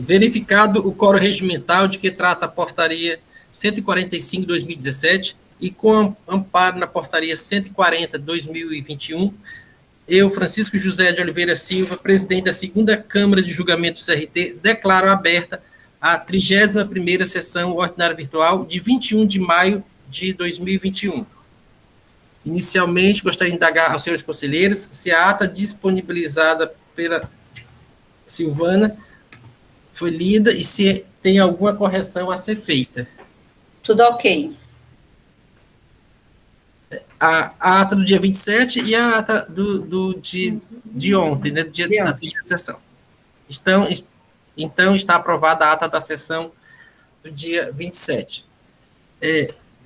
verificado o quórum regimental de que trata a portaria 145 de 2017 e com amparo na portaria 140 de 2021, eu, Francisco José de Oliveira Silva, presidente da segunda Câmara de Julgamento do CRT, declaro aberta a 31ª sessão ordinária virtual de 21 de maio de 2021. Inicialmente, gostaria de indagar aos senhores conselheiros se a ata disponibilizada pela Silvana foi lida e se tem alguma correção a ser feita. Tudo ok. A ata do dia 27 e a ata de ontem, né, do dia da sessão. Então, está aprovada a ata da sessão do dia 27.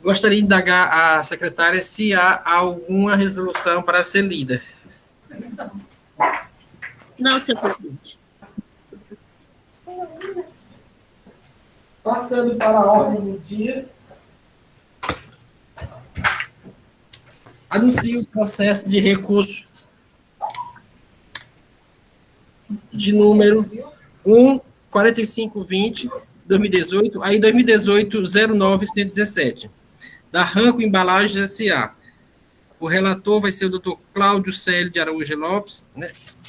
Gostaria de indagar à secretária se há alguma resolução para ser lida. Não, senhor presidente. Passando para a ordem do dia, anuncio o processo de recurso de número 14520-2018, aí 2018-09-117, da Ranco Embalagens S.A. O relator vai ser o doutor Cláudio Célio de Araújo Lopes, né,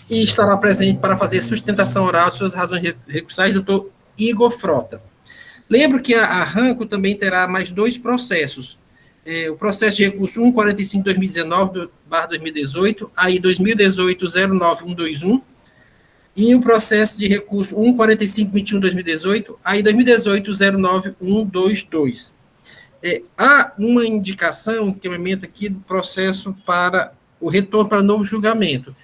e estará presente para fazer sustentação oral de suas razões recursais, doutor Igor Frota. Lembro que a Ranco também terá mais dois processos. O processo de recurso 145-2019/2018, aí 2018-09121, e o processo de recurso 14521-2018, aí 2018-09122. Há uma indicação, um encaminhamento aqui do processo para o retorno para novo julgamento.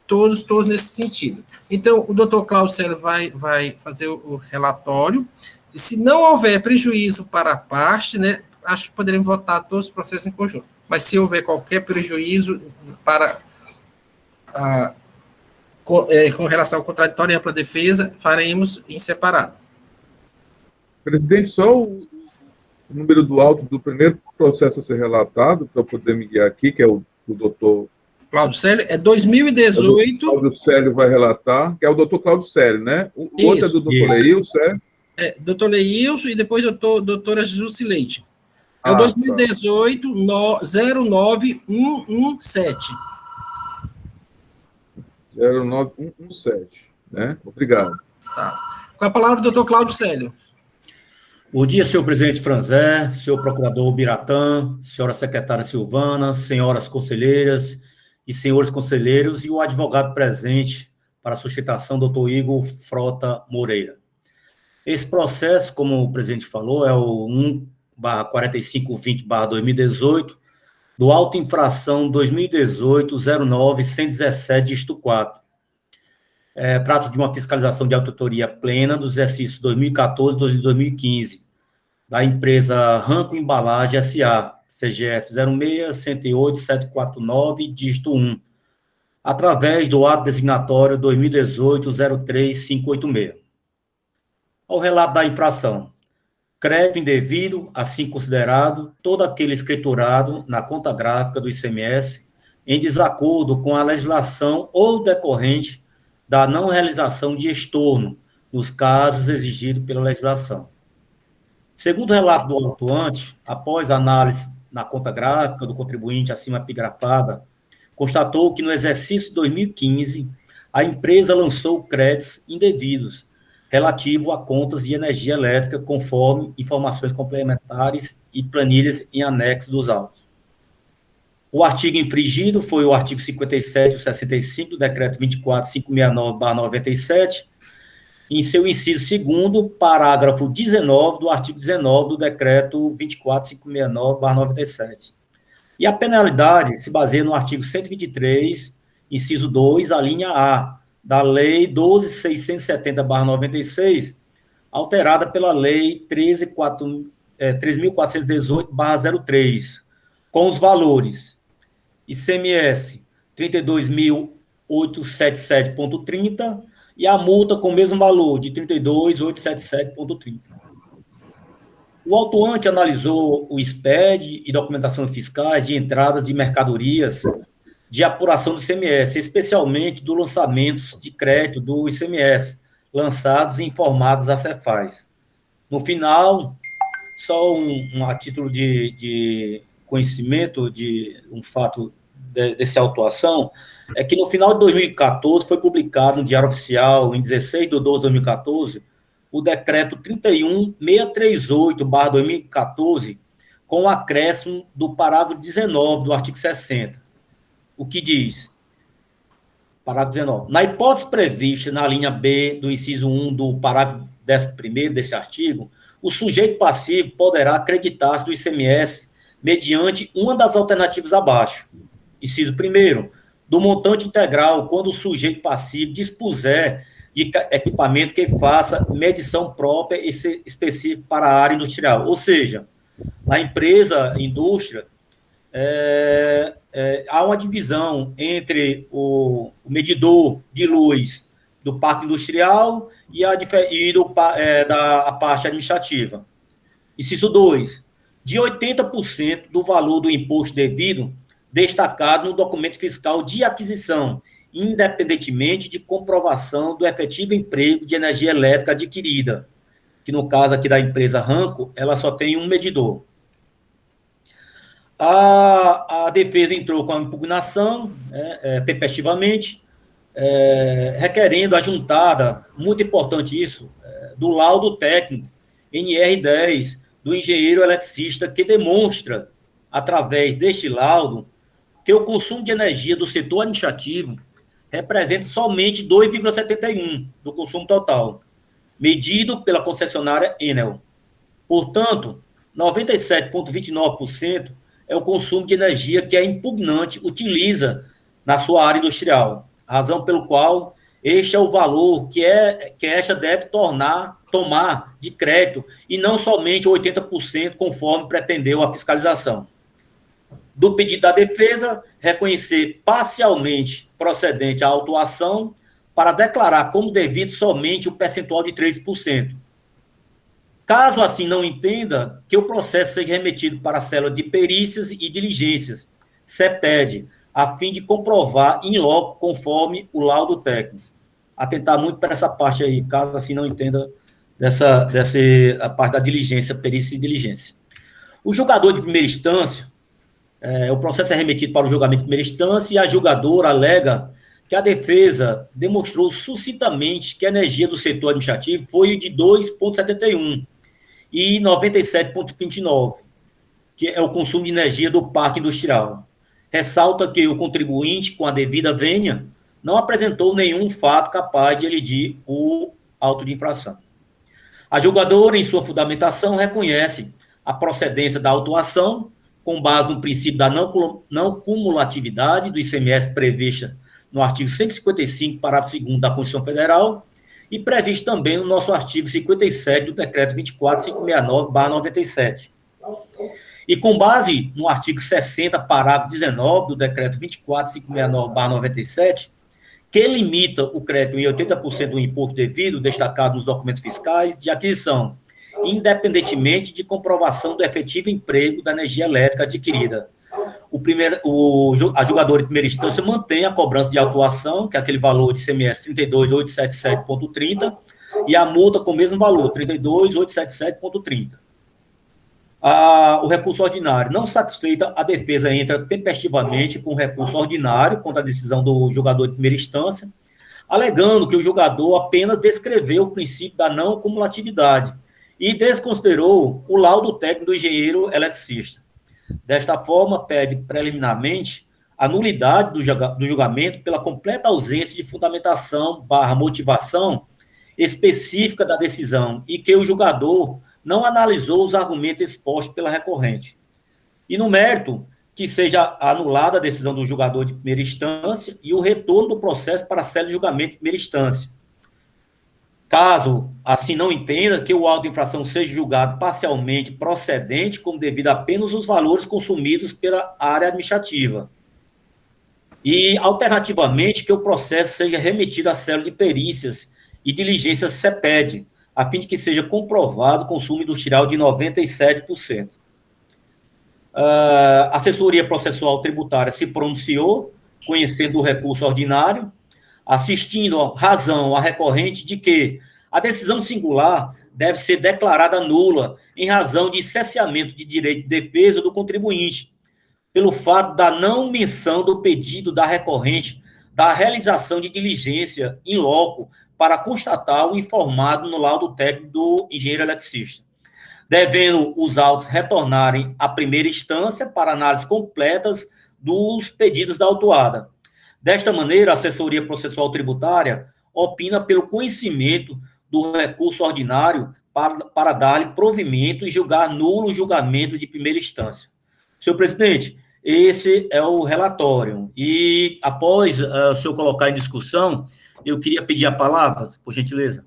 Todos nesse sentido. Então, o doutor Cláudio Célio vai fazer o relatório, e se não houver prejuízo para a parte, né, acho que poderemos votar todos os processos em conjunto. Mas se houver qualquer prejuízo para com relação ao contraditório e ampla defesa, faremos em separado. Presidente, só o número do auto do primeiro processo a ser relatado, para poder me guiar aqui, que é o doutor Cláudio Célio, 2018... O Cláudio Célio vai relatar, que é o doutor Cláudio Célio, né? O outro é do doutor Leilson, doutor Leilson e depois doutora Jusileide. É o 2018-09117. 09117, né? Obrigado. Tá. Com a palavra, doutor Cláudio Célio. Bom dia, senhor presidente Franzé, senhor procurador Biratã, senhora secretária Silvana, senhoras conselheiras e senhores conselheiros e o advogado presente para a sustentação, doutor Igor Frota Moreira. Esse processo, como o presidente falou, é o 1/4520/2018, do auto infração 2018-09-117, dígito 4. Trata-se de uma fiscalização de auditoria plena dos exercícios 2014 e 2015, da empresa Ranco Embalagem S.A., CGF 06-108-749, dígito 1, através do ato designatório 2018-03586. Ao relato da infração: crédito indevido, assim considerado, todo aquele escriturado na conta gráfica do ICMS em desacordo com a legislação ou decorrente da não realização de estorno, nos casos exigidos pela legislação. Segundo o relato do autuante, após análise na conta gráfica do contribuinte acima epigrafada, constatou que no exercício 2015, a empresa lançou créditos indevidos relativo a contas de energia elétrica, conforme informações complementares e planilhas em anexo dos autos. O artigo infringido foi o artigo 57 e 65 do decreto 24.569/97, em seu inciso 2º, parágrafo 19 do artigo 19 do decreto 24.569/97. E a penalidade se baseia no artigo 123, inciso 2, a linha A, da Lei 12.670/96, alterada pela Lei 13.418/03, com os valores ICMS 32.877,30 e a multa com o mesmo valor de 32.877,30. O autuante analisou o SPED e documentação fiscais de entradas de mercadorias de apuração do ICMS, especialmente do lançamento de crédito do ICMS, lançados e informados à Cefaz. No final, só a título de conhecimento de um fato dessa autuação, é que no final de 2014 foi publicado no Diário Oficial, em 16 de 12 de 2014, o decreto 31638/2014, com o acréscimo do parágrafo 19 do artigo 60. O que diz? Parágrafo 19. Na hipótese prevista na linha B do inciso 1 do parágrafo 11º desse artigo, o sujeito passivo poderá acreditar-se do ICMS mediante uma das alternativas abaixo. Inciso 1º, do montante integral, quando o sujeito passivo dispuser de equipamento que faça medição própria e específica para a área industrial. Ou seja, na empresa, indústria, há uma divisão entre o medidor de luz do parque industrial e a parte administrativa. Inciso 2, de 80% do valor do imposto devido destacado no documento fiscal de aquisição, independentemente de comprovação do efetivo emprego de energia elétrica adquirida, que no caso aqui da empresa Ranco, ela só tem um medidor. A defesa entrou com a impugnação, tempestivamente, requerendo a juntada, muito importante isso, do laudo técnico NR10 do engenheiro eletricista, que demonstra, através deste laudo, que o consumo de energia do setor administrativo representa somente 2,71% do consumo total, medido pela concessionária Enel. Portanto, 97,29% é o consumo de energia que a impugnante utiliza na sua área industrial, razão pelo qual este é o valor que esta deve tomar de crédito, e não somente 80%, conforme pretendeu a fiscalização. Do pedido da defesa, reconhecer parcialmente procedente a autuação para declarar como devido somente o percentual de 13%. Caso assim não entenda, que o processo seja remetido para a célula de perícias e diligências, CEPED, a fim de comprovar em loco conforme o laudo técnico. Atentar muito para essa parte aí, caso assim não entenda a parte da diligência, perícia e diligência. O julgador de primeira instância, o processo é remetido para o julgamento de primeira instância e a julgadora alega que a defesa demonstrou sucintamente que a energia do setor administrativo foi de 2,71 e 97,29, que é o consumo de energia do parque industrial. Ressalta que o contribuinte, com a devida vênia, não apresentou nenhum fato capaz de elidir o auto de infração. A julgadora, em sua fundamentação, reconhece a procedência da autuação, com base no princípio da não cumulatividade do ICMS prevista no artigo 155, parágrafo 2º da Constituição Federal, e previsto também no nosso artigo 57 do Decreto 24.569/97. E com base no artigo 60, parágrafo 19 do Decreto 24.569/97, que limita o crédito em 80% do imposto devido, destacado nos documentos fiscais de aquisição, independentemente de comprovação do efetivo emprego da energia elétrica adquirida. A julgadora de primeira instância mantém a cobrança de autuação, que é aquele valor de ICMS 32.877,30, e a multa com o mesmo valor, 32.877,30. O recurso ordinário. Não satisfeita, a defesa entra tempestivamente com o recurso ordinário contra a decisão do julgador de primeira instância, alegando que o julgador apenas descreveu o princípio da não cumulatividade e desconsiderou o laudo técnico do engenheiro eletricista. Desta forma, pede preliminarmente a nulidade do julgamento pela completa ausência de fundamentação / motivação específica da decisão e que o julgador não analisou os argumentos expostos pela recorrente. E no mérito, que seja anulada a decisão do julgador de primeira instância e o retorno do processo para a célula de julgamento de primeira instância. Caso assim não entenda, que o auto de infração seja julgado parcialmente procedente, como devido apenas os valores consumidos pela área administrativa. E, alternativamente, que o processo seja remetido à célula de perícias e diligências CEPED, a fim de que seja comprovado o consumo industrial de 97%. A assessoria processual tributária se pronunciou, conhecendo o recurso ordinário, assistindo razão à recorrente de que a decisão singular deve ser declarada nula em razão de cesseamento de direito de defesa do contribuinte, pelo fato da não menção do pedido da recorrente da realização de diligência in loco para constatar o informado no laudo técnico do engenheiro eletricista, devendo os autos retornarem à primeira instância para análises completas dos pedidos da autuada. Desta maneira, a assessoria processual tributária opina pelo conhecimento do recurso ordinário para dar-lhe provimento e julgar nulo o julgamento de primeira instância. Senhor presidente, esse é o relatório. E, após o senhor colocar em discussão, eu queria pedir a palavra, por gentileza.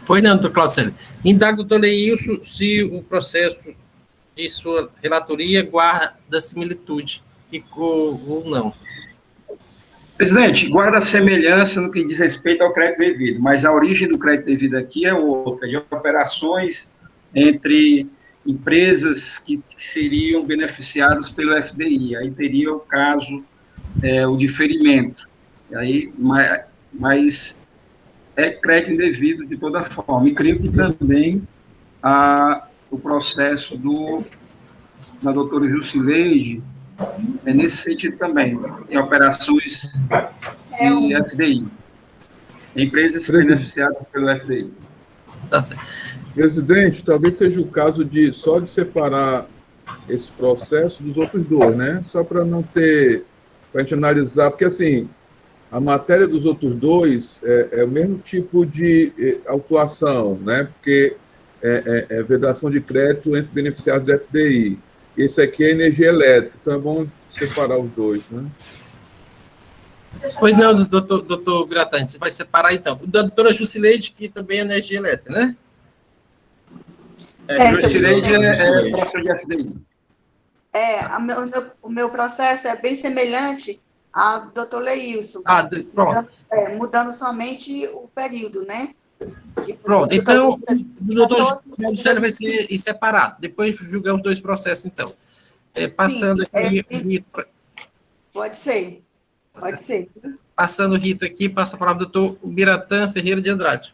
Pois não, doutor Claudio. Indago, doutor Leilson, se o processo de sua relatoria guarda similitude ou não. Presidente, guarda semelhança no que diz respeito ao crédito devido, mas a origem do crédito devido aqui é outra, de operações entre empresas que seriam beneficiadas pelo FDI. Aí teria o caso, o diferimento. Aí, mas é crédito indevido de toda forma. E creio que também o processo da doutora Jusileide é nesse sentido também, em operações de FDI. Empresas beneficiadas pelo FDI. Tá certo. Presidente, talvez seja o caso de separar esse processo dos outros dois, né? Só para não ter, para a gente analisar, porque assim, a matéria dos outros dois é o mesmo tipo de autuação, né? Porque é vedação de crédito entre beneficiários do FDI. Esse aqui é energia elétrica, então é bom separar os dois, né? Pois não, doutor Gratan, a gente vai separar então. O da doutora Jusileide, que também é energia elétrica, né? Jusileide é processo de FDI. O meu processo é bem semelhante ao do doutor Leilson. Pronto. Mudando somente o período, né? Pronto, então, o doutor Juscelio vai ser separado. Depois julgamos os dois processos, então. Passando aqui o Rito. Pode ser. Pode ser. Passando o Rito aqui, passa a palavra do doutor Biratã Ferreira de Andrade.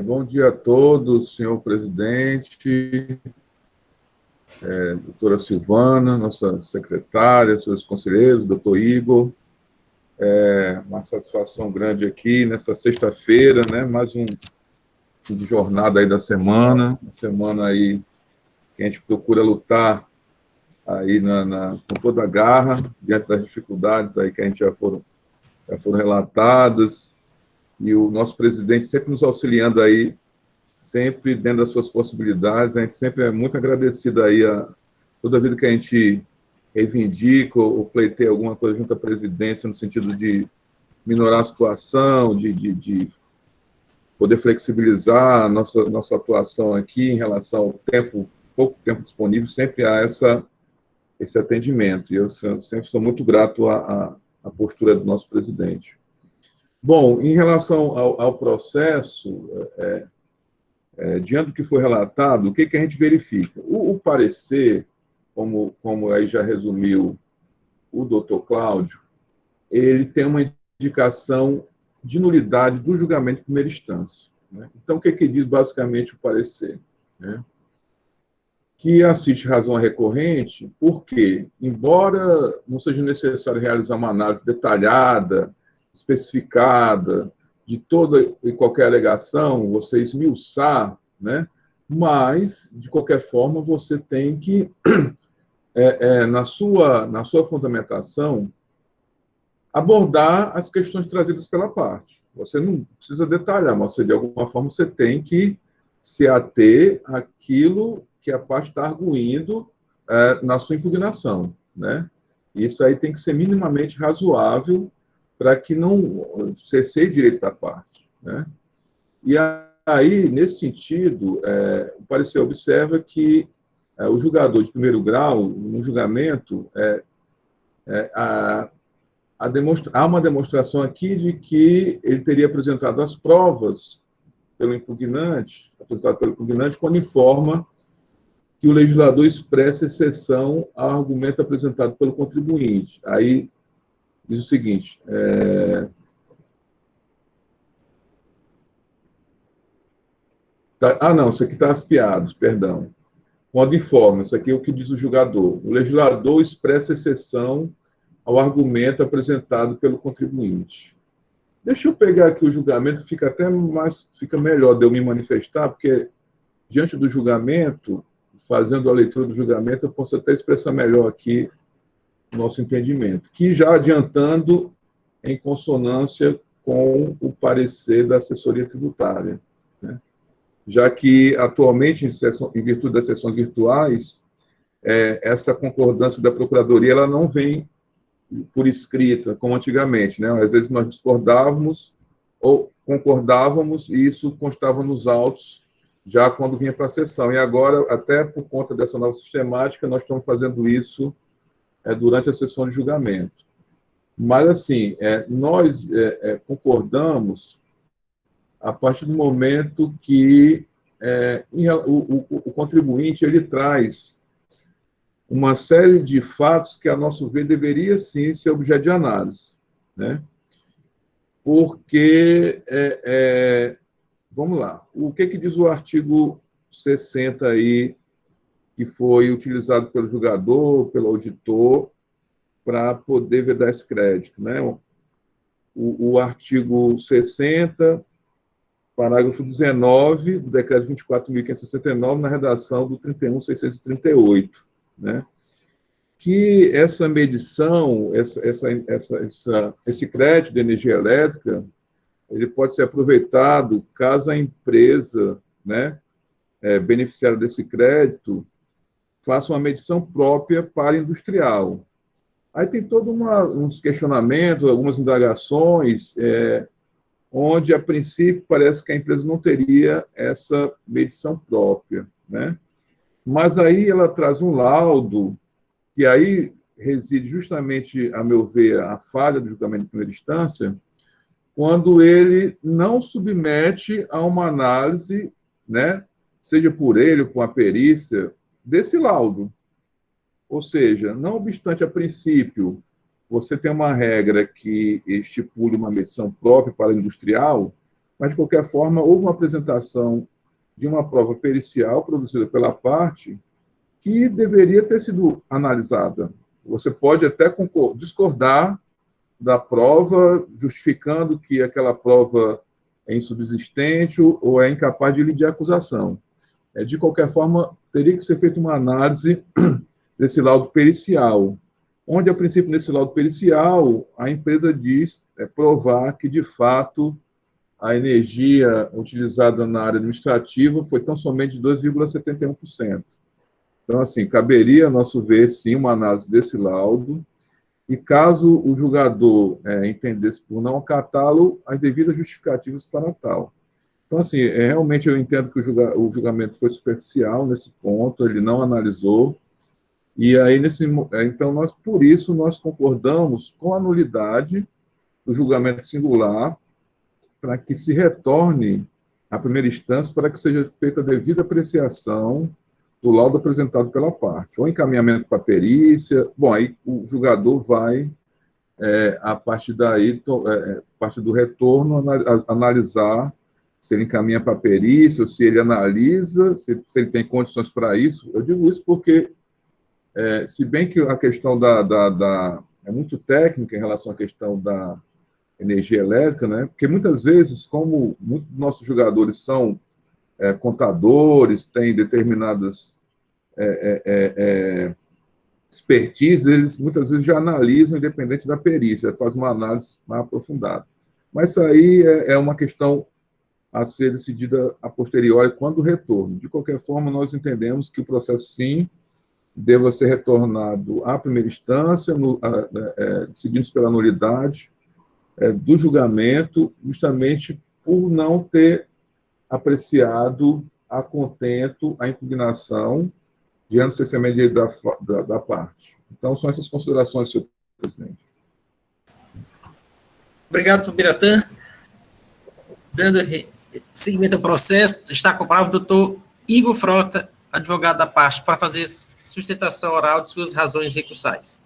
Bom dia a todos, senhor presidente, doutora Silvana, nossa secretária, senhores conselheiros, doutor Igor. Uma satisfação grande aqui nessa sexta-feira, né? Mais um de jornada aí da semana, uma semana aí que a gente procura lutar aí com toda a garra, diante das dificuldades aí que a gente já foram relatadas, e o nosso presidente sempre nos auxiliando aí, sempre dentro das suas possibilidades. A gente sempre é muito agradecido aí toda a vida que a gente reivindica ou pleiteia alguma coisa junto à presidência, no sentido de minorar a situação, de poder flexibilizar a nossa atuação aqui em relação ao pouco tempo disponível, sempre há esse atendimento. E eu sempre sou muito grato à postura do nosso presidente. Bom, em relação ao processo, diante do que foi relatado, o que a gente verifica? O parecer, como aí já resumiu o doutor Cláudio, ele tem uma indicação de nulidade do julgamento de primeira instância, né? Então, o que diz basicamente o parecer? Né? Que assiste razão recorrente, porque, embora não seja necessário realizar uma análise detalhada, especificada, de toda e qualquer alegação, você esmiuçar, né? Mas, de qualquer forma, você tem que, na sua fundamentação, abordar as questões trazidas pela parte. Você não precisa detalhar, mas de alguma forma você tem que se ater àquilo que a parte está arguindo na sua impugnação, né? Isso aí tem que ser minimamente razoável para que não cesse direito da parte, né? E aí, nesse sentido, o parecer observa que o julgador de primeiro grau, no julgamento, há uma demonstração aqui de que ele teria apresentado as provas apresentado pelo impugnante, quando informa que o legislador expressa exceção ao argumento apresentado pelo contribuinte. Aí, diz o seguinte, não, isso aqui está aspiado, perdão. Modo informe, isso aqui é o que diz o julgador. O legislador expressa exceção ao argumento apresentado pelo contribuinte. Deixa eu pegar aqui o julgamento, fica melhor de eu me manifestar, porque diante do julgamento, fazendo a leitura do julgamento, eu posso até expressar melhor aqui o nosso entendimento, que já adiantando em consonância com o parecer da assessoria tributária, né? Já que, atualmente, em virtude das sessões virtuais, essa concordância da Procuradoria ela não vem por escrita, como antigamente, né? Às vezes nós discordávamos ou concordávamos e isso constava nos autos já quando vinha para a sessão. E agora, até por conta dessa nova sistemática, nós estamos fazendo isso durante a sessão de julgamento. Mas, assim, nós concordamos a partir do momento que o contribuinte ele traz uma série de fatos que, a nosso ver, deveria, sim, ser objeto de análise, né? Porque, vamos lá, o que diz o artigo 60 aí, que foi utilizado pelo julgador, pelo auditor, para poder vedar esse crédito, né? O artigo 60, parágrafo 19 do decreto 24.569, na redação do 31.638, né? Que essa medição, esse crédito de energia elétrica, ele pode ser aproveitado caso a empresa, né, beneficiária desse crédito, faça uma medição própria para industrial. Aí tem todos uns questionamentos, algumas indagações, onde, a princípio, parece que a empresa não teria essa medição própria, né? Mas aí ela traz um laudo, que aí reside justamente, a meu ver, a falha do julgamento de primeira instância, quando ele não submete a uma análise, né, seja por ele ou com a perícia, desse laudo. Ou seja, não obstante, a princípio, você tem uma regra que estipule uma medição própria para industrial, mas, de qualquer forma, houve uma apresentação de uma prova pericial produzida pela parte que deveria ter sido analisada. Você pode até discordar da prova, justificando que aquela prova é insubsistente ou é incapaz de lidir a acusação. De qualquer forma, teria que ser feita uma análise desse laudo pericial, onde, a princípio, nesse laudo pericial, a empresa diz provar que, de fato, a energia utilizada na área administrativa foi tão somente de 2,71%. Então, assim, caberia, a nosso ver, sim, uma análise desse laudo, e caso o julgador entendesse por não acatá-lo, as devidas justificativas para tal. Então, assim, realmente eu entendo que o julgamento foi superficial nesse ponto, ele não analisou. E aí, então, por isso, nós concordamos com a nulidade do julgamento singular para que se retorne à primeira instância para que seja feita a devida apreciação do laudo apresentado pela parte, ou encaminhamento para a perícia. Bom, aí o julgador vai, a partir daí, a partir do retorno, analisar se ele encaminha para a perícia, ou se ele analisa, se ele tem condições para isso. Eu digo isso porque, se bem que a questão é muito técnica em relação à questão da energia elétrica, né? Porque muitas vezes, como muitos dos nossos jogadores são contadores, têm determinadas expertise, eles muitas vezes já analisam, independente da perícia, fazem uma análise mais aprofundada. Mas isso aí é uma questão a ser decidida a posteriori, quando o retorno. De qualquer forma, nós entendemos que o processo, sim, deva ser retornado à primeira instância, seguindo pela nulidade do julgamento, justamente por não ter apreciado a contento a impugnação diante do cessamento da parte. Então, são essas considerações, senhor presidente. Obrigado, Biratã. Dando seguimento ao processo, está com a palavra o doutor Igor Frota, advogado da parte, para fazer sustentação oral de suas razões recursais.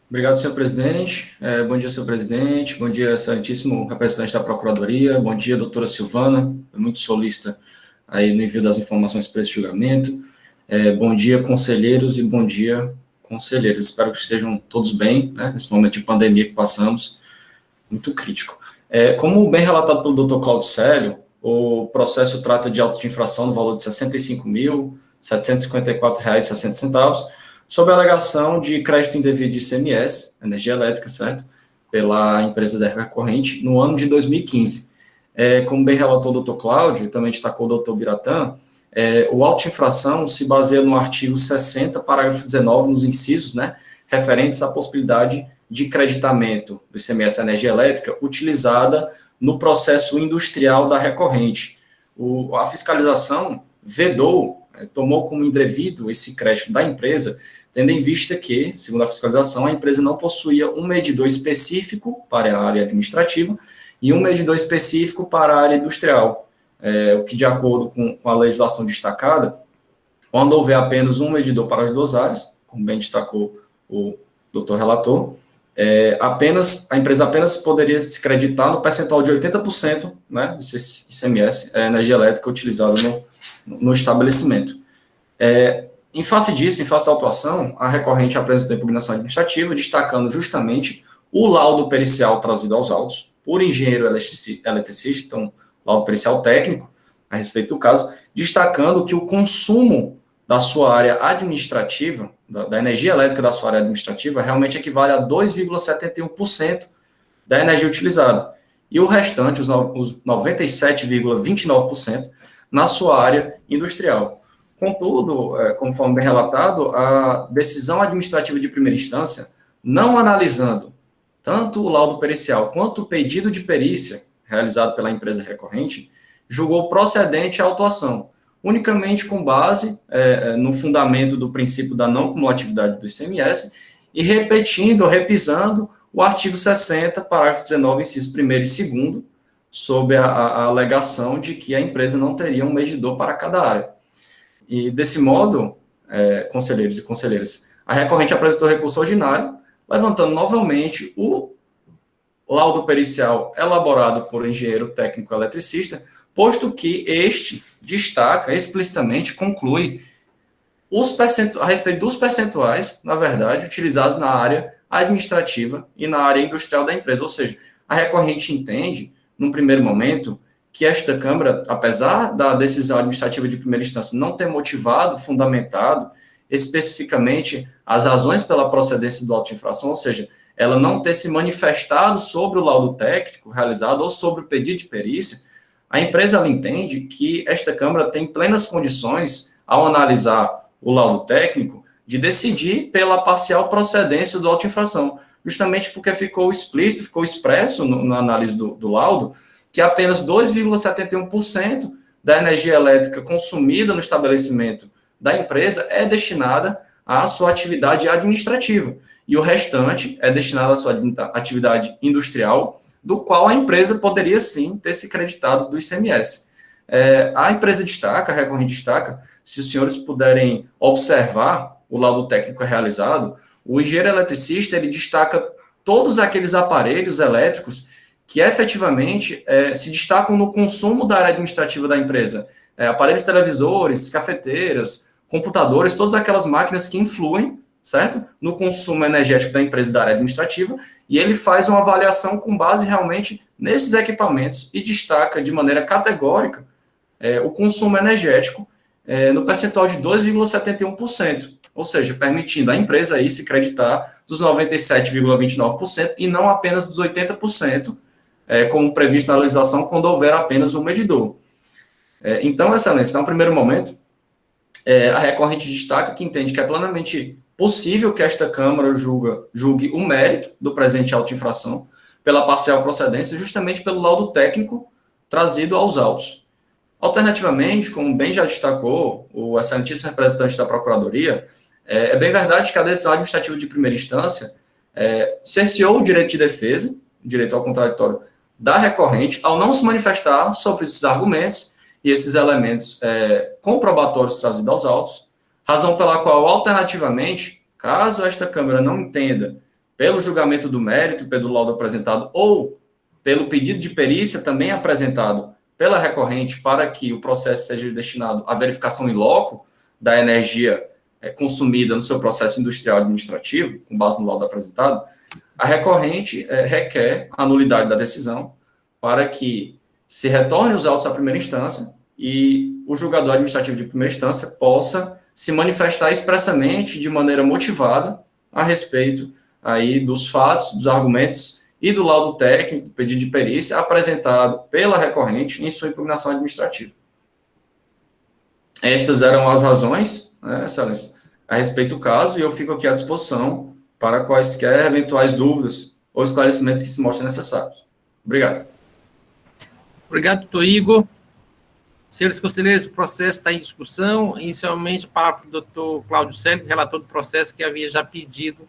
Obrigado, senhor presidente. Bom dia, senhor presidente. Bom dia, excelentíssimo representante da Procuradoria. Bom dia, doutora Silvana. Muito solícita aí no envio das informações para esse julgamento. Bom dia, conselheiros, e bom dia, conselheiras. Espero que estejam todos bem, né, nesse momento de pandemia que passamos, muito crítico. Como bem relatado pelo doutor Cláudio Célio, o processo trata de auto de infração no valor de R$ 65.754,60, sob a alegação de crédito indevido de ICMS, energia elétrica, certo? Pela empresa da recorrente, no ano de 2015. Como bem relatou o doutor Cláudio, e também destacou o doutor Biratã, o auto de infração se baseia no artigo 60, parágrafo 19, nos incisos, né, referentes à possibilidade de creditamento do ICMS energia elétrica utilizada no processo industrial da recorrente. A fiscalização vedou, tomou como indevido esse crédito da empresa, tendo em vista que, segundo a fiscalização, a empresa não possuía um medidor específico para a área administrativa e um medidor específico para a área industrial, o que, de acordo com a legislação destacada, quando houver apenas um medidor para as duas áreas, como bem destacou o doutor relator, a empresa apenas poderia se creditar no percentual de 80%, né, desse ICMS, energia elétrica utilizada no estabelecimento. Em face disso, em face da autuação, a recorrente apresentou impugnação administrativa, destacando justamente o laudo pericial trazido aos autos por engenheiro eletricista, então, laudo pericial técnico, a respeito do caso, destacando que o consumo da sua área administrativa, da energia elétrica da sua área administrativa, realmente equivale a 2,71% da energia utilizada. E o restante, os 97,29%, na sua área industrial. Contudo, conforme bem relatado, a decisão administrativa de primeira instância, não analisando tanto o laudo pericial quanto o pedido de perícia realizado pela empresa recorrente, julgou procedente a autuação, unicamente com base no fundamento do princípio da não cumulatividade do ICMS e repisando o artigo 60, parágrafo 19, inciso 1º e 2º, sob a alegação de que a empresa não teria um medidor para cada área. E, desse modo, conselheiros e conselheiras, a recorrente apresentou recurso ordinário, levantando novamente o laudo pericial elaborado por engenheiro técnico eletricista, posto que este destaca explicitamente, conclui a respeito dos percentuais, na verdade, utilizados na área administrativa e na área industrial da empresa. Ou seja, a recorrente entende, num primeiro momento, que esta Câmara, apesar da decisão administrativa de primeira instância não ter motivado, fundamentado, especificamente as razões pela procedência do auto de infração, ou seja, ela não ter se manifestado sobre o laudo técnico realizado ou sobre o pedido de perícia, a empresa ela entende que esta Câmara tem plenas condições, ao analisar o laudo técnico, de decidir pela parcial procedência do auto de infração, justamente porque ficou explícito, ficou expresso na análise do laudo, que apenas 2,71% da energia elétrica consumida no estabelecimento da empresa é destinada à sua atividade administrativa, e o restante é destinado à sua atividade industrial, do qual a empresa poderia, sim, ter se creditado do ICMS. A empresa destaca, a recorrente destaca, se os senhores puderem observar o laudo técnico realizado, o engenheiro eletricista, ele destaca todos aqueles aparelhos elétricos que efetivamente se destacam no consumo da área administrativa da empresa. Aparelhos televisores, cafeteiras, computadores, todas aquelas máquinas que influem, certo? No consumo energético da empresa da área administrativa, e ele faz uma avaliação com base realmente nesses equipamentos e destaca de maneira categórica o consumo energético no percentual de 2,71%, ou seja, permitindo à empresa aí se creditar dos 97,29% e não apenas dos 80%, como previsto na legislação, quando houver apenas um medidor. Então, excelência, no primeiro momento, a recorrente destaca que entende que é plenamente possível que esta Câmara julgue o mérito do presente auto de infração pela parcial procedência, justamente pelo laudo técnico trazido aos autos. Alternativamente, como bem já destacou o excelentíssimo representante da Procuradoria, é bem verdade que a decisão administrativa de primeira instância cerceou o direito de defesa, o direito ao contraditório da recorrente, ao não se manifestar sobre esses argumentos e esses elementos comprobatórios trazidos aos autos, razão pela qual, alternativamente, caso esta Câmara não entenda pelo julgamento do mérito, pelo laudo apresentado, ou pelo pedido de perícia também apresentado pela recorrente para que o processo seja destinado à verificação in loco da energia consumida no seu processo industrial administrativo, com base no laudo apresentado, a recorrente requer a nulidade da decisão para que se retorne os autos à primeira instância e o julgador administrativo de primeira instância possa se manifestar expressamente, de maneira motivada, a respeito aí dos fatos, dos argumentos e do laudo técnico, pedido de perícia, apresentado pela recorrente em sua impugnação administrativa. Estas eram as razões, né, Excelência, a respeito do caso, e eu fico aqui à disposição para quaisquer eventuais dúvidas ou esclarecimentos que se mostrem necessários. Obrigado. Obrigado, doutor Igor. Senhores conselheiros, o processo está em discussão. Inicialmente, para o doutor Cláudio Célio, relator do processo, que havia já pedido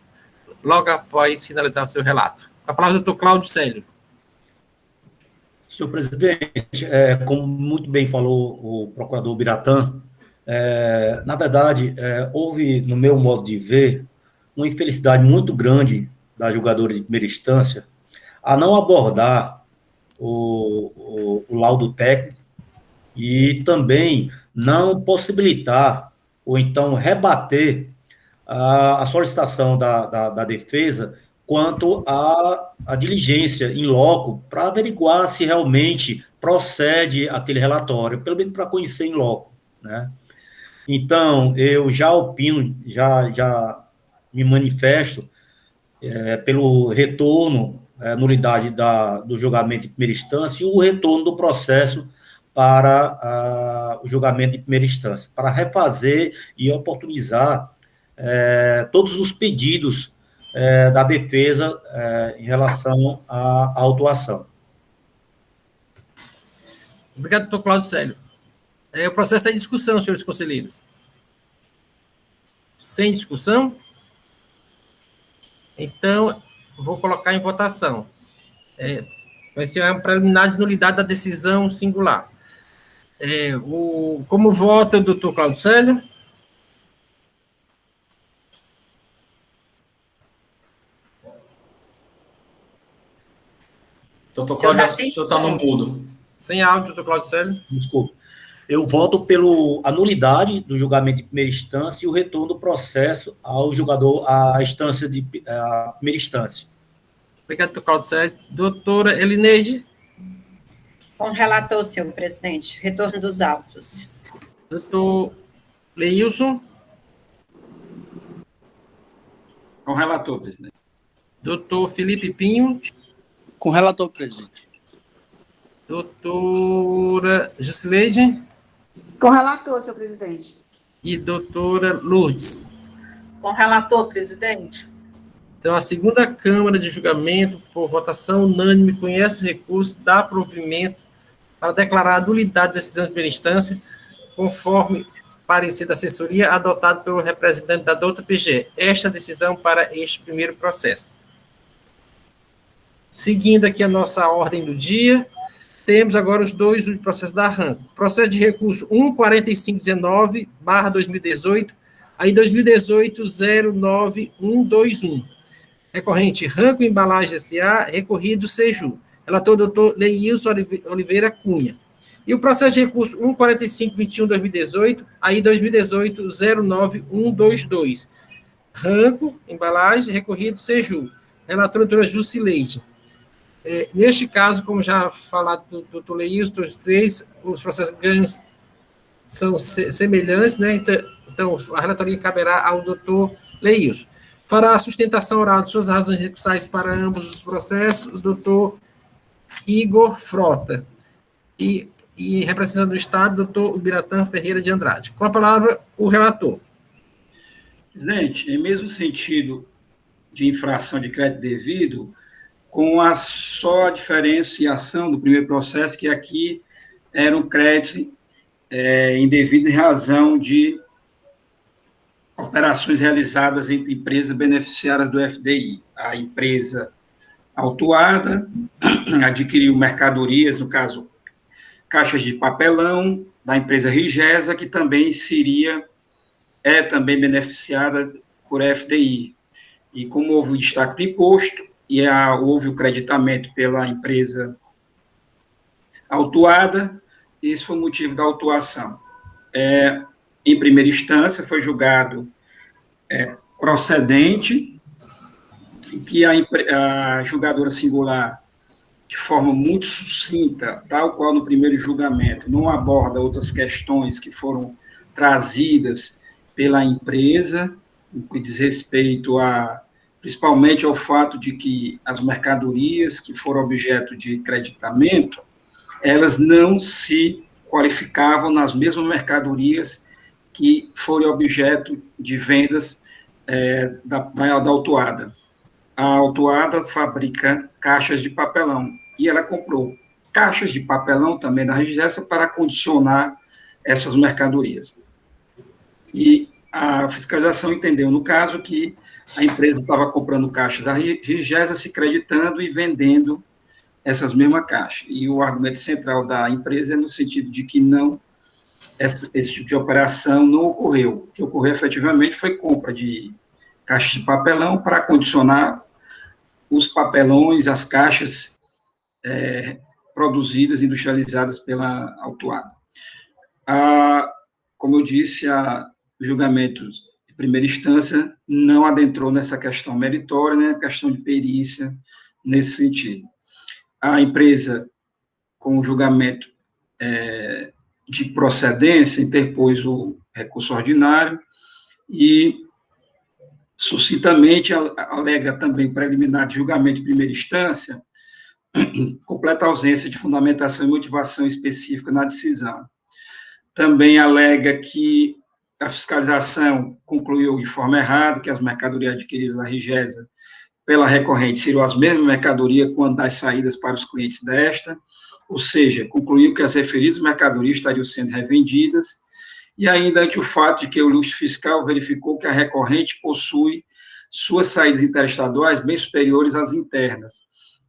logo após finalizar o seu relato. Com a palavra, doutor Cláudio Célio. Senhor presidente, como muito bem falou o procurador Biratã, na verdade, houve, no meu modo de ver, uma infelicidade muito grande da julgadora de primeira instância a não abordar o laudo técnico e também não possibilitar ou então rebater a solicitação da defesa quanto à diligência em loco para averiguar se realmente procede aquele relatório, pelo menos para conhecer em loco, né? Então, eu já opino, já me manifesto pelo retorno, nulidade do julgamento de primeira instância e o retorno do processo para o julgamento de primeira instância, para refazer e oportunizar todos os pedidos da defesa em relação à autuação. Obrigado, doutor Cláudio Célio. O processo está em discussão, senhores conselheiros. Sem discussão? Então, vou colocar em votação. Vai ser uma preliminar de nulidade da decisão singular. Como vota o doutor Cláudio Célio? Doutor Cláudio, acho que o senhor está no mudo. Sem áudio, doutor Cláudio Célio. Desculpa. Eu voto pela nulidade do julgamento de primeira instância e o retorno do processo ao julgador, à instância de primeira instância. Obrigado, doutor Cláudio Célio. Doutora Elineide? Com o relator, senhor presidente. Retorno dos autos. Doutor Leilson? Com o relator, presidente. Doutor Felipe Pinho? Com o relator, presidente. Doutora Jusileide? Com o relator, senhor presidente. E doutora Lourdes? Com o relator, presidente. Então, a segunda Câmara de Julgamento, por votação unânime, conhece o recurso, dá provimento para declarar a nulidade da decisão de primeira instância, conforme parecer da assessoria adotado pelo representante da douta PGE. Esta decisão para este primeiro processo. Seguindo aqui a nossa ordem do dia, temos agora os dois processos da RANCO. Processo de recurso 14519/2018, aí 2018-09121. Recorrente RANCO Embalagem S.A., recorrido Seju. Relator doutor Leilson Oliveira Cunha. E o processo de recurso 14521/2018, aí 2018-09122. RANCO Embalagem, recorrido Seju. Relator doutora Jusileide. Neste caso, como já falado do doutor Leilson, os processos ganhos são semelhantes, né? Então, a relatoria caberá ao doutor Leilson. Fará a sustentação oral de suas razões recursais para ambos os processos, o doutor Igor Frota. E representando o Estado, o doutor Biratã Ferreira de Andrade. Com a palavra, o relator. Presidente, em mesmo sentido de infração de crédito devido, com só a diferenciação do primeiro processo, que aqui era um crédito indevido em razão de operações realizadas entre empresas beneficiárias do FDI. A empresa autuada adquiriu mercadorias, no caso, caixas de papelão, da empresa Rigesa, que também é também beneficiada por FDI. E como houve o destaque do imposto, e houve o creditamento pela empresa autuada, esse foi o motivo da autuação. Em primeira instância, foi julgado procedente que a julgadora singular, de forma muito sucinta, tal qual no primeiro julgamento, não aborda outras questões que foram trazidas pela empresa, no que diz respeito principalmente ao fato de que as mercadorias que foram objeto de creditamento, elas não se qualificavam nas mesmas mercadorias que foram objeto de vendas da autuada. A autuada fabrica caixas de papelão, e ela comprou caixas de papelão também da Rigesa para condicionar essas mercadorias. E a fiscalização entendeu, no caso, que a empresa estava comprando caixas da Rigesa, se creditando e vendendo essas mesmas caixas. E o argumento central da empresa é no sentido de que esse tipo de operação não ocorreu. O que ocorreu efetivamente foi compra de caixas de papelão para condicionar os papelões, as caixas produzidas, industrializadas pela autuada. Como eu disse, o julgamento de primeira instância não adentrou nessa questão meritória, né, questão de perícia nesse sentido. A empresa, com o julgamento de procedência, interpôs o recurso ordinário e, sucintamente, alega também preliminar de julgamento de primeira instância, completa ausência de fundamentação e motivação específica na decisão. Também alega que a fiscalização concluiu de forma errada que as mercadorias adquiridas na Rigesa pela recorrente seriam as mesmas mercadorias quando das saídas para os clientes desta, ou seja, concluiu que as referidas mercadorias estariam sendo revendidas, e ainda ante o fato de que o lustre fiscal verificou que a recorrente possui suas saídas interestaduais bem superiores às internas,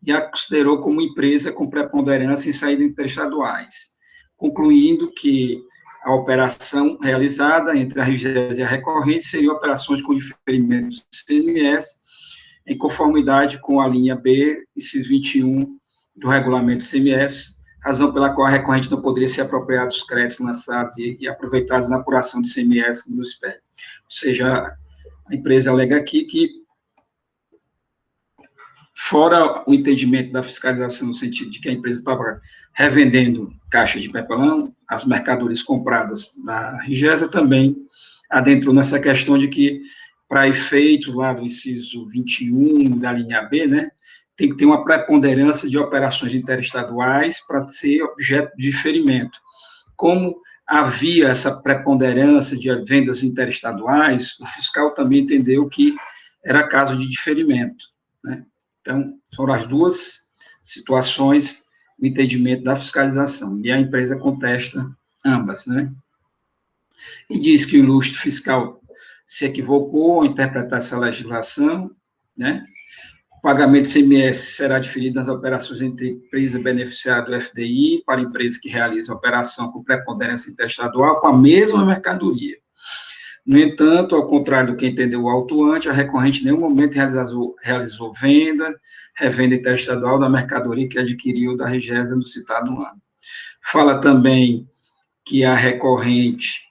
e a considerou como empresa com preponderância em saídas interestaduais, concluindo que a operação realizada entre a Rigesa e a recorrente seriam operações com diferimento do CMS, em conformidade com a linha B, inciso 21 do regulamento do CMS, razão pela qual a recorrente não poderia se apropriar dos créditos lançados e aproveitados na apuração do CMS no SPED. Ou seja, a empresa alega aqui que, fora o entendimento da fiscalização, no sentido de que a empresa estava revendendo caixas de papelão, as mercadorias compradas na Rigesa, também adentrou nessa questão de que, para efeitos lá do inciso 21 da linha B, né, tem que ter uma preponderância de operações interestaduais para ser objeto de diferimento. Como havia essa preponderância de vendas interestaduais, o fiscal também entendeu que era caso de diferimento, né? Então, foram as duas situações, o entendimento da fiscalização, e a empresa contesta ambas, né? E diz que o lustre fiscal se equivocou ao interpretar essa legislação, né? O pagamento de CMS será diferido nas operações entre empresa beneficiária do FDI para empresa que realiza operação com preponderância interestadual com a mesma mercadoria. No entanto, ao contrário do que entendeu o autuante, a recorrente em nenhum momento realizou revenda interestadual da mercadoria que adquiriu da Rigesa no citado ano. Fala também que a recorrente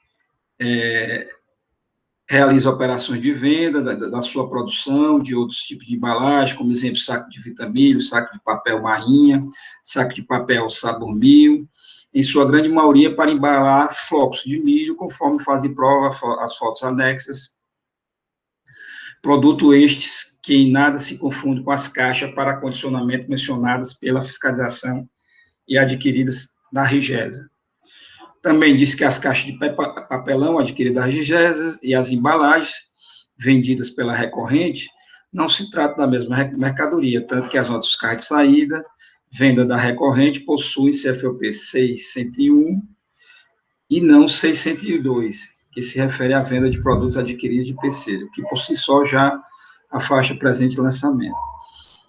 realiza operações de venda da sua produção, de outros tipos de embalagem, como exemplo, saco de vitamilho, saco de papel marinha, saco de papel sabor milho, em sua grande maioria para embalar flocos de milho, conforme fazem prova as fotos anexas, produto estes que em nada se confunde com as caixas para condicionamento mencionadas pela fiscalização e adquiridas da Rigesa. Também diz que as caixas de papelão adquiridas da Rigesa e as embalagens vendidas pela recorrente não se tratam da mesma mercadoria, tanto que as notas fiscais de saída, venda da recorrente, possuem CFOP 601 e não 602, que se refere à venda de produtos adquiridos de terceiro, que por si só já afasta o presente lançamento.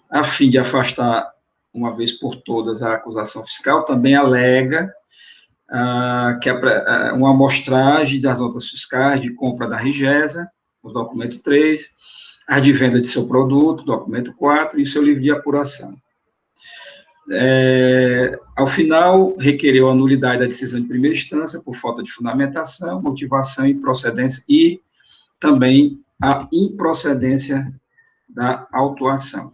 A fim de afastar, uma vez por todas, a acusação fiscal, também alega que uma amostragem das notas fiscais de compra da Rigesa, o documento 3, advenda de seu produto, documento 4, e seu livro de apuração. Ao final, requereu a nulidade da decisão de primeira instância por falta de fundamentação, motivação e procedência, e também a improcedência da autuação.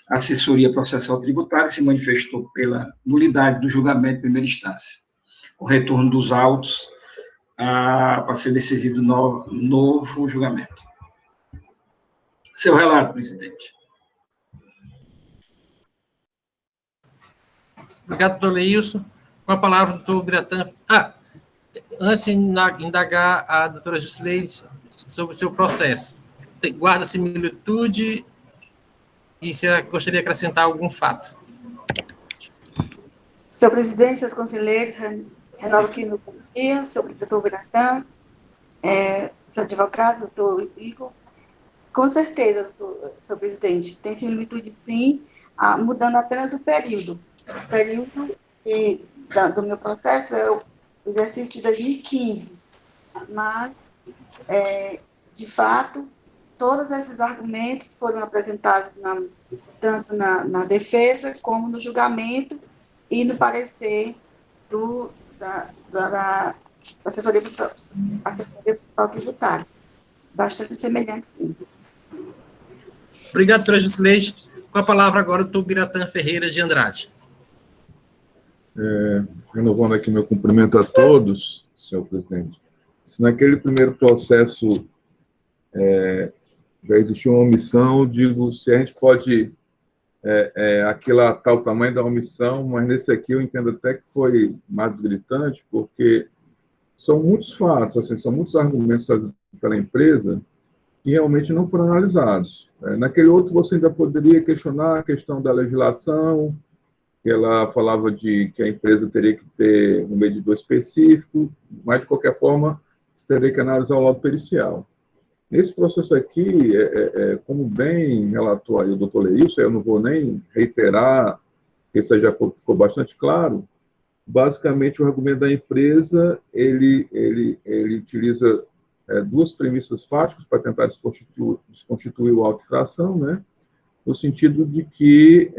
A assessoria processual tributária se manifestou pela nulidade do julgamento de primeira instância. O retorno dos autos para ser decidido novo julgamento. Seu relato, presidente. Obrigado, doutor Leilson. Com a palavra, doutor Biratã. Antes de indagar a doutora Jusileide sobre o seu processo, guarda similitude e se gostaria de acrescentar algum fato. Senhor presidente, seus conselheiros, renovo aqui no dia, senhor doutor Biratã, advogado, doutor Igor. Com certeza, senhor presidente, tem similitude sim, mudando apenas o período. O período do meu processo é o exercício de 2015, mas, de fato, todos esses argumentos foram apresentados tanto na defesa como no julgamento e no parecer da assessoria principal tributária. Bastante semelhante, sim. Obrigado, doutora Jusileide. Com a palavra agora, o doutor Biratã Ferreira de Andrade. Renovando aqui meu cumprimento a todos, senhor presidente. Se naquele primeiro processo já existiu uma omissão, digo, se a gente pode aquilatar o tamanho da omissão, mas nesse aqui eu entendo até que foi mais gritante, porque são muitos fatos, assim, são muitos argumentos trazidos pela empresa que realmente não foram analisados. Naquele outro, você ainda poderia questionar a questão da legislação, que ela falava de que a empresa teria que ter um medidor específico, mas, de qualquer forma, você teria que analisar o laudo pericial. Nesse processo aqui, como bem relatou aí o doutor Leilson, eu não vou nem reiterar, porque isso já ficou bastante claro, basicamente o argumento da empresa, ele utiliza duas premissas fáticas para tentar desconstituir o auto de infração, né? No sentido de que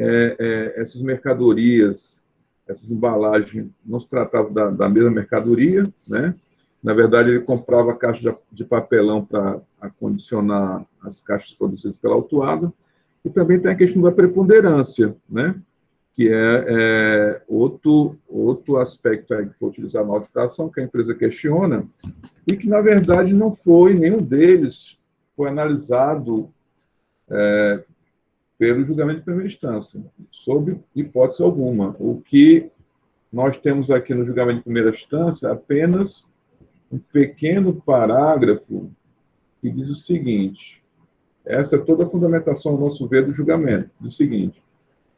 essas mercadorias, essas embalagens, não se tratavam da mesma mercadoria, né? Na verdade, ele comprava caixa de papelão para acondicionar as caixas produzidas pela autuada, e também tem a questão da preponderância, né? Que é outro aspecto aí que foi utilizado na auto de infração, que a empresa questiona, e que, na verdade, não foi, nenhum deles foi analisado pelo julgamento de primeira instância, sob hipótese alguma. O que nós temos aqui no julgamento de primeira instância apenas um pequeno parágrafo que diz o seguinte, essa é toda a fundamentação, ao nosso ver, do julgamento, diz o seguinte,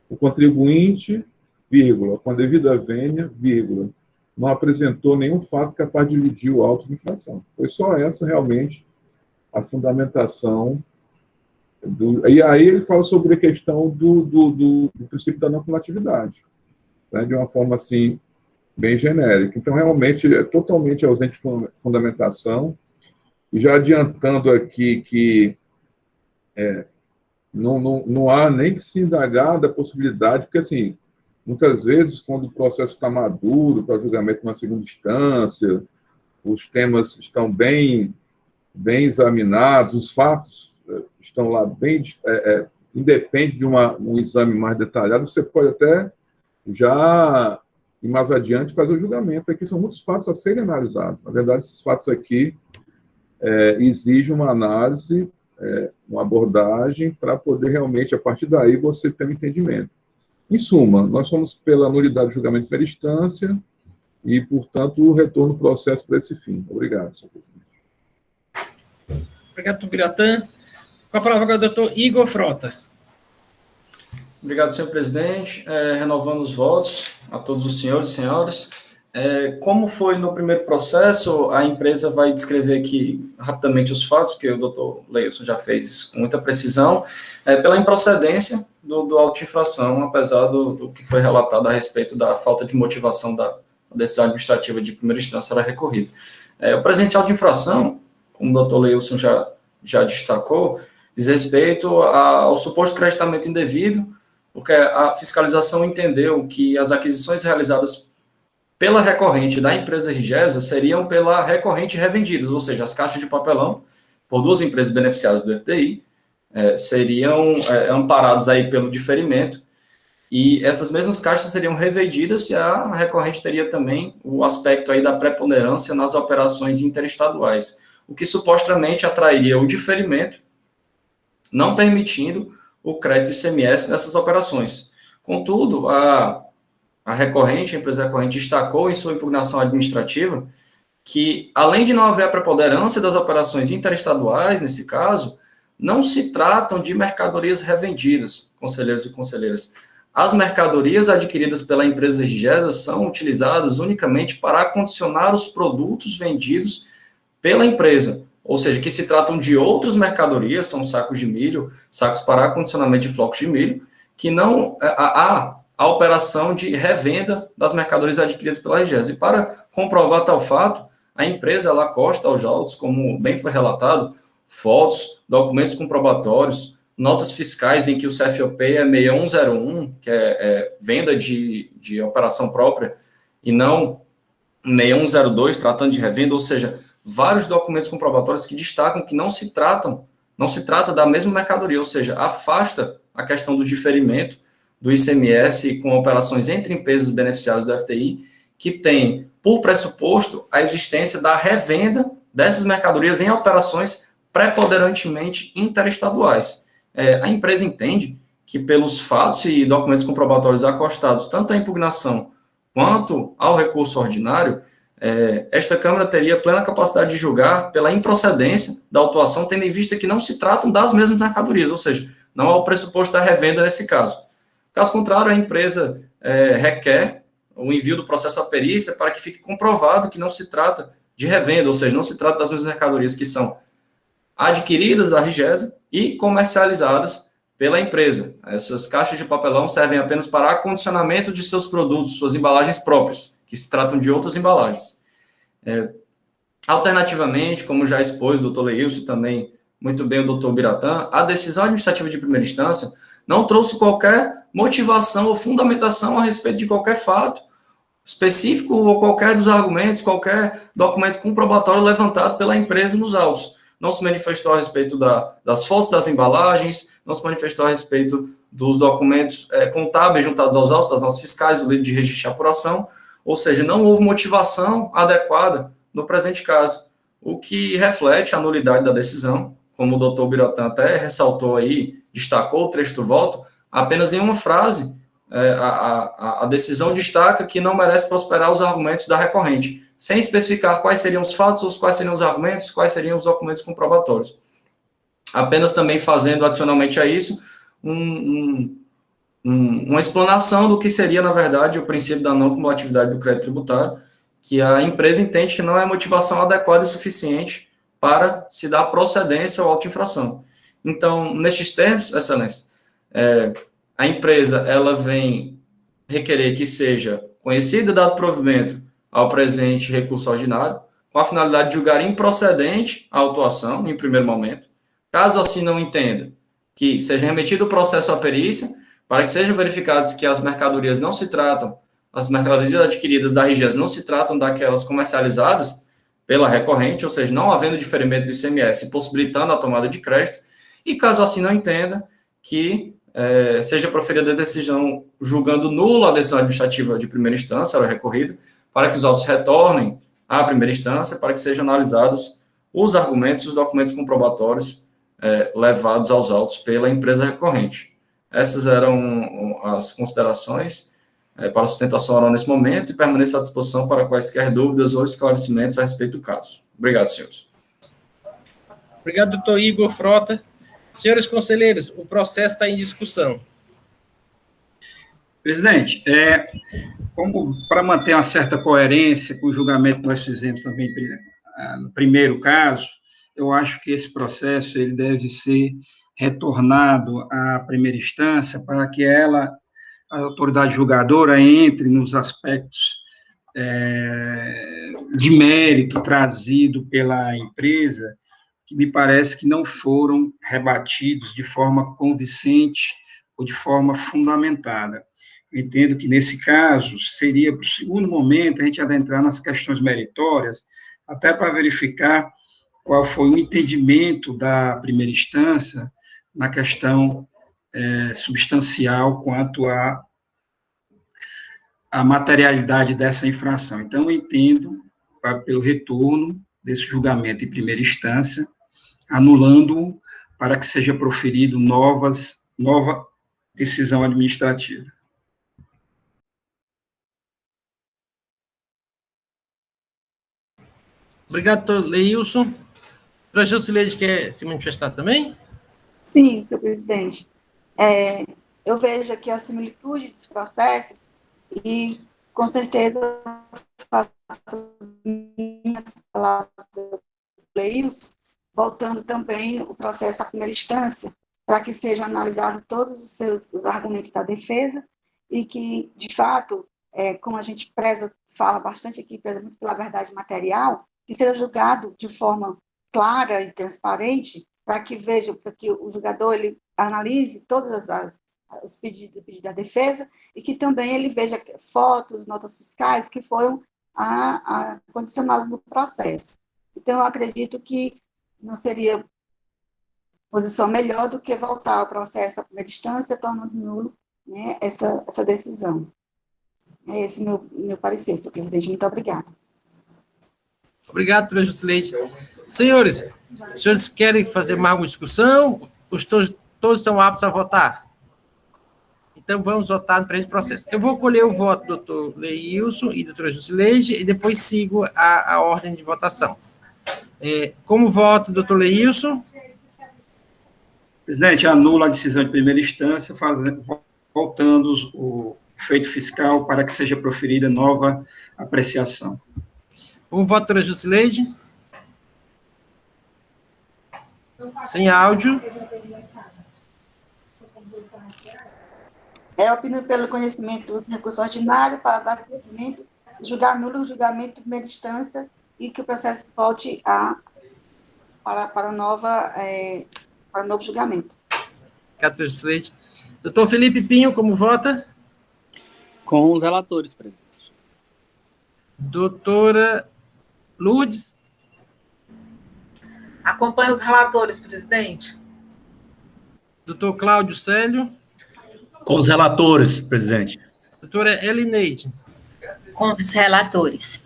o contribuinte, vírgula, com a devida vênia, vírgula, não apresentou nenhum fato capaz de eludir o auto de infração. Foi só essa, realmente, a fundamentação E aí ele fala sobre a questão do princípio da não cumulatividade, né, de uma forma, assim, bem genérica. Então, realmente, é totalmente ausente de fundamentação. E já adiantando aqui que não há nem que se indagar da possibilidade, porque, assim, muitas vezes, quando o processo está maduro para julgamento numa segunda instância, os temas estão bem examinados, os fatos estão lá bem... independe de um exame mais detalhado, você pode até já, e mais adiante, fazer o julgamento. Aqui são muitos fatos a serem analisados. Na verdade, esses fatos aqui exigem uma análise, uma abordagem, para poder realmente, a partir daí, você ter um entendimento. Em suma, nós somos pela nulidade do julgamento de primeira instância e, portanto, o retorno do processo para esse fim. Obrigado, senhor presidente. Obrigado, Biratã. Com a palavra agora, doutor Igor Frota. Obrigado, senhor presidente. Renovando os votos a todos os senhores e senhoras. Como foi no primeiro processo, a empresa vai descrever aqui rapidamente os fatos, porque o doutor Leilson já fez isso com muita precisão, pela improcedência do auto de infração, apesar do que foi relatado a respeito da falta de motivação da decisão administrativa de primeira instância era recorrida. O presente auto de infração, como o doutor Leilson já destacou, diz respeito ao suposto creditamento indevido, porque a fiscalização entendeu que as aquisições realizadas pela recorrente da empresa Rigesa seriam pela recorrente revendidas, ou seja, as caixas de papelão, por duas empresas beneficiadas do FDI, seriam amparadas aí pelo diferimento, e essas mesmas caixas seriam revendidas e a recorrente teria também o aspecto aí da preponderância nas operações interestaduais, o que supostamente atrairia o diferimento, não permitindo o crédito ICMS nessas operações. Contudo, a empresa recorrente destacou em sua impugnação administrativa que, além de não haver a preponderância das operações interestaduais, nesse caso, não se tratam de mercadorias revendidas, conselheiros e conselheiras. As mercadorias adquiridas pela empresa Rigesa são utilizadas unicamente para acondicionar os produtos vendidos pela empresa, ou seja, que se tratam de outras mercadorias, são sacos de milho, sacos para acondicionamento de flocos de milho, que não há a operação de revenda das mercadorias adquiridas pela Rigesa. E para comprovar tal fato, a empresa ela acosta aos autos, como bem foi relatado, fotos, documentos comprobatórios, notas fiscais em que o CFOP é 6101, que é venda de operação própria, e não 6102, tratando de revenda, ou seja, vários documentos comprobatórios que destacam que não se trata da mesma mercadoria, ou seja, afasta a questão do diferimento do ICMS com operações entre empresas beneficiadas do FTI, que tem, por pressuposto, a existência da revenda dessas mercadorias em operações preponderantemente interestaduais. A empresa entende que, pelos fatos e documentos comprobatórios acostados, tanto à impugnação quanto ao recurso ordinário, esta Câmara teria plena capacidade de julgar pela improcedência da autuação, tendo em vista que não se tratam das mesmas mercadorias, ou seja, não há o pressuposto da revenda nesse caso. Caso contrário, a empresa requer o envio do processo à perícia para que fique comprovado que não se trata de revenda, ou seja, não se trata das mesmas mercadorias que são adquiridas da Rigesa e comercializadas pela empresa. Essas caixas de papelão servem apenas para acondicionamento de seus produtos, suas embalagens próprias, que se tratam de outras embalagens. Alternativamente, como já expôs o doutor Leilson, também muito bem o doutor Biratã, a decisão administrativa de primeira instância não trouxe qualquer motivação ou fundamentação a respeito de qualquer fato específico ou qualquer dos argumentos, qualquer documento comprobatório levantado pela empresa nos autos. Não se manifestou a respeito das fotos das embalagens, não se manifestou a respeito dos documentos contábeis juntados aos autos, das notas fiscais, do livro de registro de apuração, ou seja, não houve motivação adequada no presente caso, o que reflete a nulidade da decisão, como o doutor Biratã até ressaltou aí, destacou o trecho do voto, apenas em uma frase, a decisão destaca que não merece prosperar os argumentos da recorrente, sem especificar quais seriam os fatos, quais seriam os argumentos, quais seriam os documentos comprobatórios. Apenas também fazendo adicionalmente a isso uma explanação do que seria, na verdade, o princípio da não cumulatividade do crédito tributário, que a empresa entende que não é motivação adequada e suficiente para se dar procedência ou auto-infração. Então, nestes termos, excelência, a empresa ela vem requerer que seja conhecido e dado provimento ao presente recurso ordinário, com a finalidade de julgar improcedente a autuação, em primeiro momento. Caso assim não entenda, que seja remetido o processo à perícia, para que sejam verificados que as mercadorias não se tratam, as mercadorias adquiridas da Rigesa não se tratam daquelas comercializadas pela recorrente, ou seja, não havendo diferimento do ICMS, possibilitando a tomada de crédito, e caso assim não entenda, que seja proferida a decisão julgando nula a decisão administrativa de primeira instância, o recorrido, para que os autos retornem à primeira instância, para que sejam analisados os argumentos e os documentos comprobatórios levados aos autos pela empresa recorrente. Essas eram as considerações para sustentação oral nesse momento e permaneço à disposição para quaisquer dúvidas ou esclarecimentos a respeito do caso. Obrigado, senhores. Obrigado, doutor Igor Frota. Senhores conselheiros, o processo está em discussão. Presidente, para manter uma certa coerência com o julgamento que nós fizemos também no primeiro caso, eu acho que esse processo ele deve ser retornado à primeira instância para que a autoridade julgadora, entre nos aspectos de mérito trazido pela empresa, que me parece que não foram rebatidos de forma convincente ou de forma fundamentada. Entendo que, nesse caso, seria, para o segundo momento, a gente adentrar nas questões meritórias, até para verificar qual foi o entendimento da primeira instância na questão substancial quanto à materialidade dessa infração. Então, eu entendo, pelo retorno desse julgamento em primeira instância, anulando-o para que seja proferido nova decisão administrativa. Obrigado, doutor Leilson. Doutora Jusileide quer se manifestar também? Sim, senhor presidente. Eu vejo aqui a similitude dos processos e, com certeza, faço minhas palavras do Leilson, voltando também o processo à primeira instância, para que sejam analisados todos os argumentos da defesa e que, de fato, como a gente fala bastante aqui, preza muito pela verdade material, que seja julgado de forma clara e transparente, para que o julgador ele analise todos os pedidos da defesa e que também ele veja fotos, notas fiscais que foram condicionadas no processo. Então, eu acredito que não seria posição melhor do que voltar ao processo à primeira instância, tornando nulo, né, essa decisão. É esse meu parecer, senhor presidente. Muito obrigada. Obrigado, doutora Jusileide. Senhores, os senhores querem fazer mais alguma discussão? Todos estão aptos a votar? Então, vamos votar no presente processo. Eu vou colher o voto do doutor Leilson e da doutora Jusileide e depois sigo a ordem de votação. Como voto, doutor Leilson? Presidente, anula a decisão de primeira instância, voltando o feito fiscal para que seja proferida nova apreciação. Como voto, doutora Jusileide? Sem áudio. Opino pelo conhecimento do recurso ordinário para dar cumprimento, julgar nulo o julgamento de primeira instância e que o processo volte para o novo julgamento. Doutora Jusileide. Doutor Felipe Pinho, como vota? Com os relatores, presidente. Doutora Lourdes? Acompanho os relatores, presidente. Doutor Cláudio Célio? Com os relatores, presidente. Doutora Elineide? Com os relatores.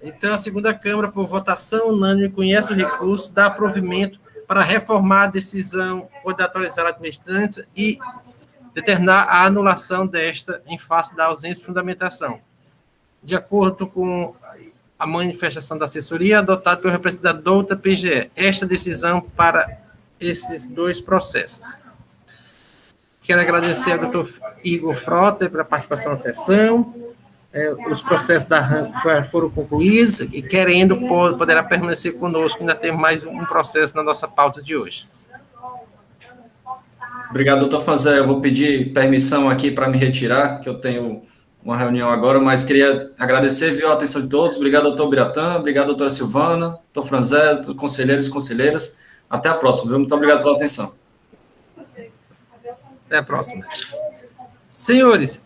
Então, a segunda Câmara, por votação unânime, conhece o recurso, dá provimento para reformar a decisão atualizada da primeira instância e determinar a anulação desta em face da ausência de fundamentação. De acordo com a manifestação da assessoria adotada pelo representador da PGE, esta decisão para esses dois processos. Quero agradecer ao doutor Igor Frota pela participação na sessão. Os processos da RAM foram concluídos e, querendo, poderá permanecer conosco. Ainda temos mais um processo na nossa pauta de hoje. Obrigado, doutor Franzé. Eu vou pedir permissão aqui para me retirar, que eu tenho uma reunião agora, mas queria agradecer, a atenção de todos. Obrigado, doutor Biratã. Obrigado, doutora Silvana, doutor Franzé, conselheiros e conselheiras. Até a próxima, viu? Muito obrigado pela atenção. Até a próxima. Senhores,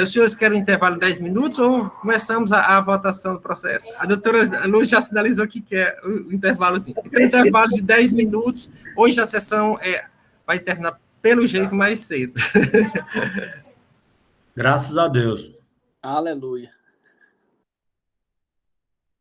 os senhores querem um intervalo de 10 minutos ou começamos a votação do processo? A doutora Luz já sinalizou que quer o intervalozinho. Então, intervalo de 10 minutos. Hoje a sessão vai terminar, pelo jeito, mais cedo. Graças a Deus. Aleluia.